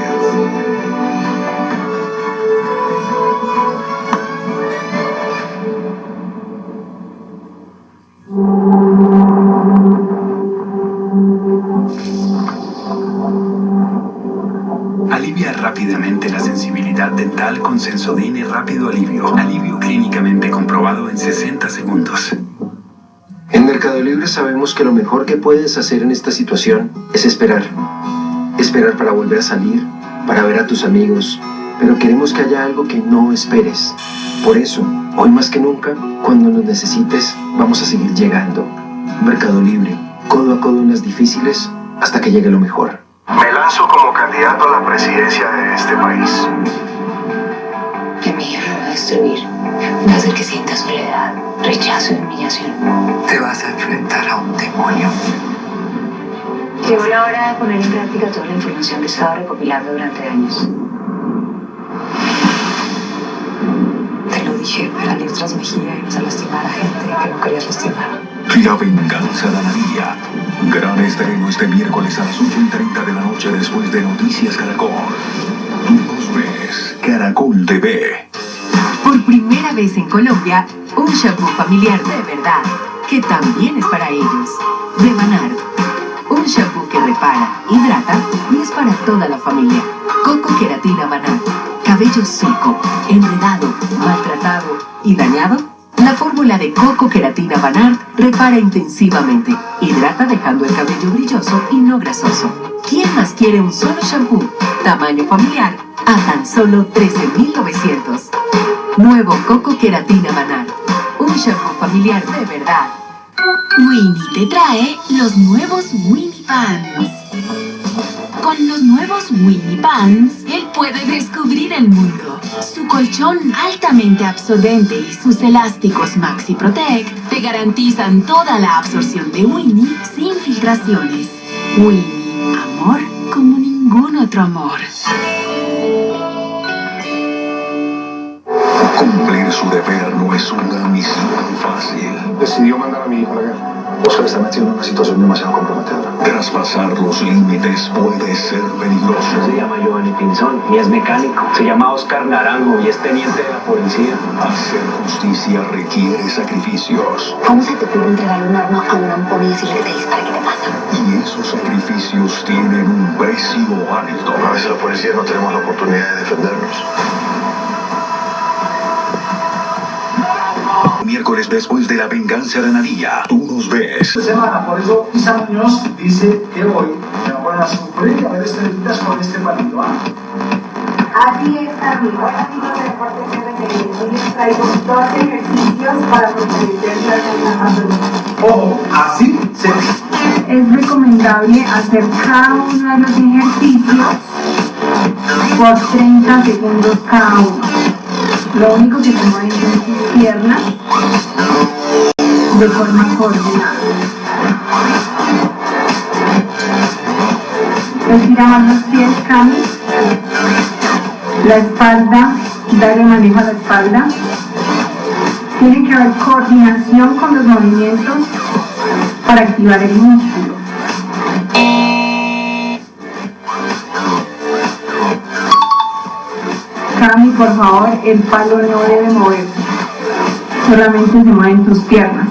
Alivia rápidamente la sensibilidad dental con Sensodyne Rápido Alivio. Alivio clínicamente comprobado en 60 segundos. En Mercado Libre sabemos que lo mejor que puedes hacer en esta situación es esperar. Esperar para volver a salir, para ver a tus amigos, pero queremos que haya algo que no esperes. Por eso, hoy más que nunca, cuando nos necesites, vamos a seguir llegando. Mercado Libre, codo a codo en las difíciles, hasta que llegue lo mejor. Me lanzo como candidato a la presidencia de este país. Que mi hija me va a destruir. Va a hacer que sienta soledad, rechazo y humillación. Te vas a enfrentar a un demonio. Llegó la hora de poner en práctica toda la información que estaba recopilando durante años. Te lo dije, para ir tras Mejía y vas a lastimar a gente que no querías lastimar. La Venganza Ganaría. Gran estreno este miércoles a las 8:30 de la noche después de Noticias Caracol. Tú nos ves. Caracol TV. Por primera vez en Colombia, un shampoo familiar de verdad. que también es para ellos. De Vanart, un shampoo que repara, hidrata y es para toda la familia. Coco Keratina Vanart. Cabello seco, enredado, maltratado y dañado. La fórmula de Coco Keratina Vanart repara intensivamente. Hidrata dejando el cabello brilloso y no grasoso. ¿Quién más quiere un solo shampoo? Tamaño familiar a tan solo $13,900. Nuevo Coco Keratina Vanart. Un shampoo familiar de verdad. Winnie te trae los nuevos Winnie Pants. Con los nuevos Winnie Pants, él puede descubrir el mundo. Su colchón altamente absorbente y sus elásticos Maxi Protect te garantizan toda la absorción de Winnie sin filtraciones. Winnie, amor como ningún otro amor. Cumplir su deber no es una misión fácil. Decidió mandar a mi hijo a la guerra. Oscar está metido en una situación demasiado comprometedora. Traspasar los límites puede ser peligroso. Se llama Giovanni Pinzón y es mecánico. Se llama Oscar Naranjo y es teniente de la policía. Hacer justicia requiere sacrificios. ¿Cómo se te ocurre entregarle un arma a un ampón y decirle que te dispare? ¿Qué te pasa? Y esos sacrificios tienen un precio alto. A veces la policía no tenemos la oportunidad de defendernos. Miércoles después de la venganza de Anadilla, tú nos ves. Semana, por eso Isa Muñoz dice que hoy me van a sufrir a ver estrellitas con este palito. Así es, Carmen. Hoy amigos de Deportes RCN, hoy les traigo 12 ejercicios para fortalecer la salud. Ojo, así se Es recomendable hacer cada uno de los ejercicios por 30 segundos cada uno. Lo único que se mueven son sus piernas de forma coordinada. Estiramos los pies, Cami. La espalda, darle manejo a la espalda. Tiene que haber coordinación con los movimientos para activar el músculo. Cami, por favor, el palo no debe moverse. Solamente se mueven tus piernas.